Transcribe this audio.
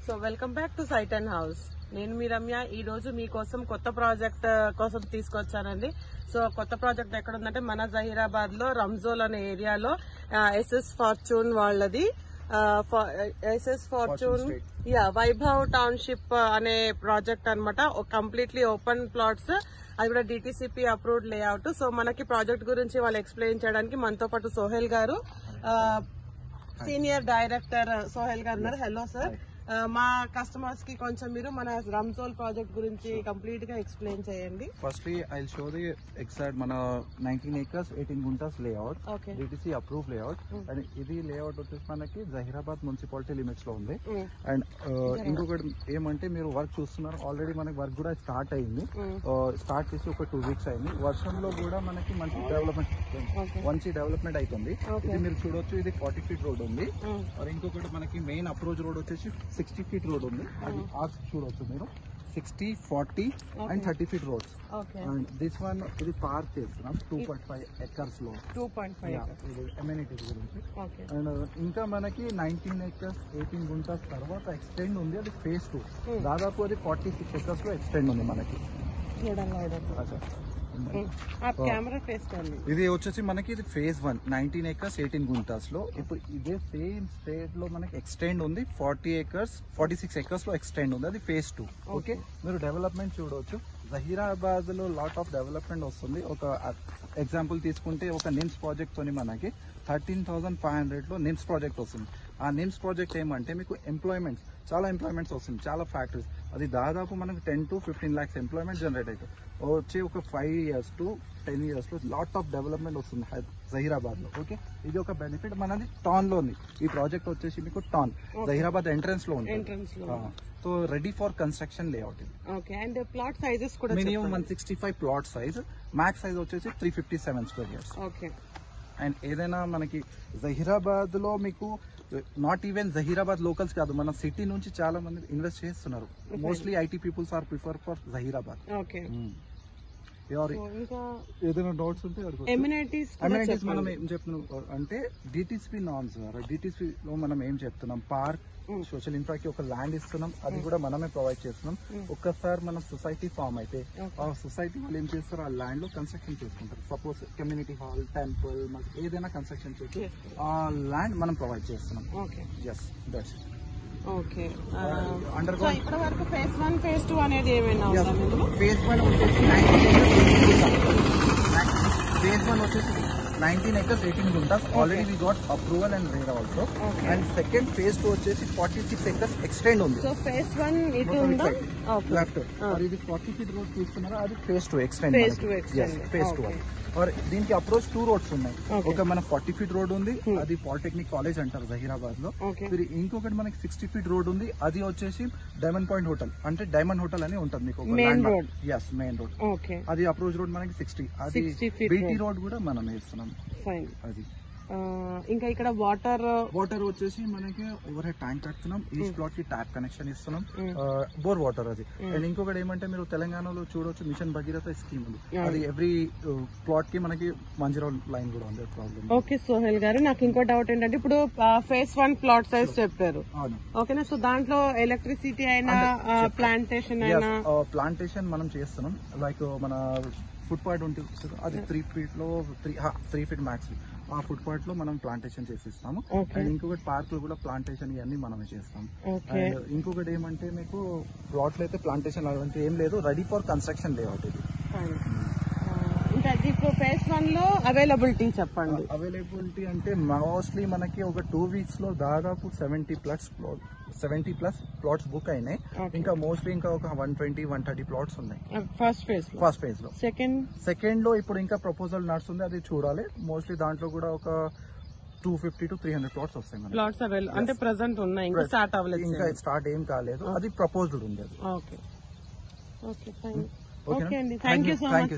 So welcome back to site and house. నేను మీ రమ్య. ఈ రోజు మీకోసం కొత్త ప్రాజెక్ట్ కోసం తీసుకొచ్చానండి. సో కొత్త ప్రాజెక్ట్ ఎక్కడ ఉందంటే మన జహీరాబాద్ లో రంజోల్ అనే ఏరియాలో ఎస్ఎస్ ఫార్చ్యూన్ వాళ్ళది. ఎస్ఎస్ ఫార్చ్యూన్ వైభవ్ టౌన్షిప్ అనే ప్రాజెక్ట్ అనమాట. కంప్లీట్లీ ఓపెన్ ప్లాట్స్, అది కూడా డిటిసిపి అప్రూవ్డ్ లేఅవుట్. సో మనకి ప్రాజెక్ట్ గురించి వాళ్ళు ఎక్స్ప్లెయిన్ చేయడానికి మనతో పాటు సోహెల్ గారు, సీనియర్ డైరెక్టర్ సోహెల్ గారు ఉన్నారు. Hello sir. మా కస్టమర్స్ కి కొంచెం మీరు మన రంజోల్ ప్రాజెక్ట్ గురించి కంప్లీట్ గా ఎక్స్ప్లెయిన్ చేయండి. Firstly I show the exact మన 19 acres 18 guntas layout, DTC approve layout. And ఇది లేఅవుట్ వచ్చేసి మనకి జహీరాబాద్ మున్సిపాలిటీ లిమిట్స్ లో ఉంది. అండ్ ఇంకొకటి ఏమంటే మీరు వర్క్ చూస్తున్నారు, ఆల్రెడీ మనకి వర్క్ కూడా స్టార్ట్ అయింది. స్టార్ట్ చేసి ఒక 2 weeks అయింది. వర్షంలో కూడా మనకి మంచి డెవలప్మెంట్ అవుతుంది. ఇది మీరు చూడొచ్చు, ఇది 40 feet రోడ్ ఉంది. ఇంకొకటి మనకి మెయిన్ అప్రోచ్ రోడ్ వచ్చేసి 60 feet రోడ్ ఉంది. అది చూడొచ్చు మీరు, 60, 40 and 30 feet roads. And this one ఇది పార్క్ చేస్తున్నాం 2.5 acres లో. 2.5 amenities గురించి. అండ్ ఇంకా మనకి 19 acres 18 గుంటాస్ తర్వాత ఎక్స్టెండ్ ఉంది, అది phase 2. దాదాపు అది 46 acres లో ఎక్స్టెండ్ ఉంది మనకి. ఇది వచ్చేసి మనకి ఇది phase 1 19 acres 18 గుంటాస్ లో. ఇప్పుడు ఇదే సేమ్ స్టేట్ లో మనకి ఎక్స్టెండ్ ఉంది, 46 acres లో ఎక్స్టెండ్ ఉంది, అది phase 2. ఓకే, మీరు డెవలప్మెంట్ చూడవచ్చు. జహీరాబాద్ లో లాట్ ఆఫ్ డెవలప్మెంట్ వస్తుంది. ఒక ఎగ్జాంపుల్ తీసుకుంటే ఒక నిమ్స్ ప్రాజెక్ట్ తోని మనకి 13,500 లో నిమ్స్ ప్రాజెక్ట్ వస్తుంది. ఆ నిమ్స్ ప్రాజెక్ట్ ఏమంటే మీకు చాలా ఎంప్లాయ్మెంట్స్ వస్తుంది, చాలా ఫ్యాక్టరీస్. అది దాదాపు మనకు 10 to 15 lakhs ఎంప్లాయ్మెంట్ జనరేట్ అవుతుంది. వచ్చి ఒక 5 years to 10 years లో లాట్ ఆఫ్ డెవలప్మెంట్ వస్తుంది జహీరాబాద్ లో. ఓకే, ఇది ఒక బెనిఫిట్. మనది టాన్ లో ఉంది. ఈ ప్రాజెక్ట్ వచ్చేసి మీకు టాన్ జహీరాబాద్ ఎంట్రన్స్ లో ఉంటుంది. So ready for construction layout ఇది. అండ్ ప్లాట్ సైజెస్ కూడా minimum 165 plot size, max size వచ్చేసి 357 square yards. ఓకే. అండ్ ఏదైనా మనకి జహీరాబాద్ లో మీకు నాట్ ఈవెన్ జహీరాబాద్ లోకల్స్ కాదు, మన సిటీ నుంచి చాలా మంది ఇన్వెస్ట్ చేస్తున్నారు. Mostly IT peoples are prefer for Zaheerabad. ఏదైనా డౌట్స్ ఉంటే అమ్యూనిటీస్ మనం ఏం చెప్తున్నాం అంటే డిటిసిపి నామ్స్ ద్వారా. డిటిసిపి లో మనం ఏం చెప్తున్నాం, పార్క్, సోషల్ ఇన్ఫ్రాకి ఒక ల్యాండ్ ఇస్తున్నాం, అది కూడా మనమే ప్రొవైడ్ చేస్తున్నాం. ఒక్కసారి మన సొసైటీ ఫామ్ అయితే ఆ సొసైటీ వాళ్ళు ఏం చేస్తారు, ఆ ల్యాండ్ లో కన్స్ట్రక్షన్ చేసుకుంటారు. సపోజ్ కమ్యూనిటీ హాల్, టెంపుల్, ఏదైనా కన్స్ట్రక్షన్ చేసి ఆ ల్యాండ్ మనం ప్రొవైడ్ చేస్తున్నాం. Yes, that's it. Okay. So ఇప్పటి వరకు phase 1 phase 2 అనేది ఏమైనా phase 1 వచ్చేసి 19 acres 18 గుంటాస్. Already we got approval and RERA also. And second phase 2 వచ్చేసి 46 acres ఎక్స్టెండ్ ఉంది. సో phase 1 ఇది ఉందా లెఫ్ట్, మరి ఇది 40 feet రోడ్ చూస్తున్నారా, అది phase 2 ఎక్స్టెండ్. phase 2 और దీనికి అప్రోచ్ 2 roads ఉన్నాయి. ఒక మన 40 feet రోడ్ ఉంది, అది పాలిటెక్నిక్ కాలేజ్ అంటారు జహీరాబాద్ లో. ఇంకొకటి మనకి 60 feet రోడ్ ఉంది, అది వచ్చేసి డైమండ్ పాయింట్ హోటల్, అంటే డైమండ్ హోటల్ అని ఉంటుంది మీకు మెయిన్ రోడ్. అది అప్రోచ్ రోడ్ మనకి 60. అది బీటీ రోడ్ కూడా మనం వేస్తున్నాం. అది ఇంకా ఇక్కడ వాటర్ వచ్చేసి మనకి ఓవర్ హెడ్ ట్యాంక్ కడుతున్నాం. ఈచ్ ప్లాట్ కి ట్యాప్ కనెక్షన్ ఇస్తున్నాం, బోర్ వాటర్ అది. అండ్ ఇంకొకటి ఏమంటే మీరు తెలంగాణలో చూడవచ్చు, మిషన్ భగీరథ స్కీమ్ ఉంది. అది ఎవ్రీ ప్లాట్ కి మనకి మంజీరా లైన్ కూడా ఉంది. ప్రాబ్లం. ఓకే సోహెల్ గారు, నాకు ఇంకో డౌట్ ఏంటంటే ఇప్పుడు phase 1 ప్లాట్ సైజ్ చెప్పారు, ఓకేనా? సో దాంట్లో ఎలక్ట్రిసిటీ అయినా ప్లాంటేషన్ అయినా ప్లాంటేషన్ మనం చేస్తున్నాం. లైక్ మన ఫుట్ పాత్ ఉంటుంది, అది 3 feet లో 3 feet మ్యాక్స్. ఆ ఫుట్ పాత్ లో మనం ప్లాంటేషన్ చేసిస్తాము. అండ్ ఇంకొకటి పార్క్ లో కూడా ప్లాంటేషన్ ఇవన్నీ మనమే చేస్తాం. అండ్ ఇంకొకటి ఏమంటే మీకు ప్లాట్ లో అయితే ప్లాంటేషన్ అలాంటి ఏం లేదు, రెడీ ఫర్ కన్స్ట్రక్షన్ లేఅవుట్ ఇది. ఇంకా ఇప్పుడు phase 1 లో అవైలబిలిటీ చెప్పండి. అవైలబిలిటీ అంటే మోస్ట్లీ మనకి ఒక 2 weeks లో దాదాపు 70 plus ప్లాట్స్ బుక్ అయినాయి. ఇంకా మోస్ట్లీ ఇంకా ఒక 120-130 ప్లాట్స్ ఉన్నాయి ఫస్ట్ ఫేజ్ లో. సెకండ్ లో ఇప్పుడు ఇంకా ప్రపోజల్ నడుస్తుంది, అది చూడాలి. మోస్ట్లీ దాంట్లో కూడా ఒక 250 to 300 ప్లాట్స్ వస్తాయి. ప్లాట్స్ అంటే ప్రెసెంట్ ఉన్నాయి, ఇంకా స్టార్ట్ అవ్వలేదు, ఇంకా స్టార్ట్ ఏం కాలేదు, అది ప్రపోజ్డ్ ఉంది. Okay, fine. ఓకే అండి, థ్యాంక్ యూ సో మచ్.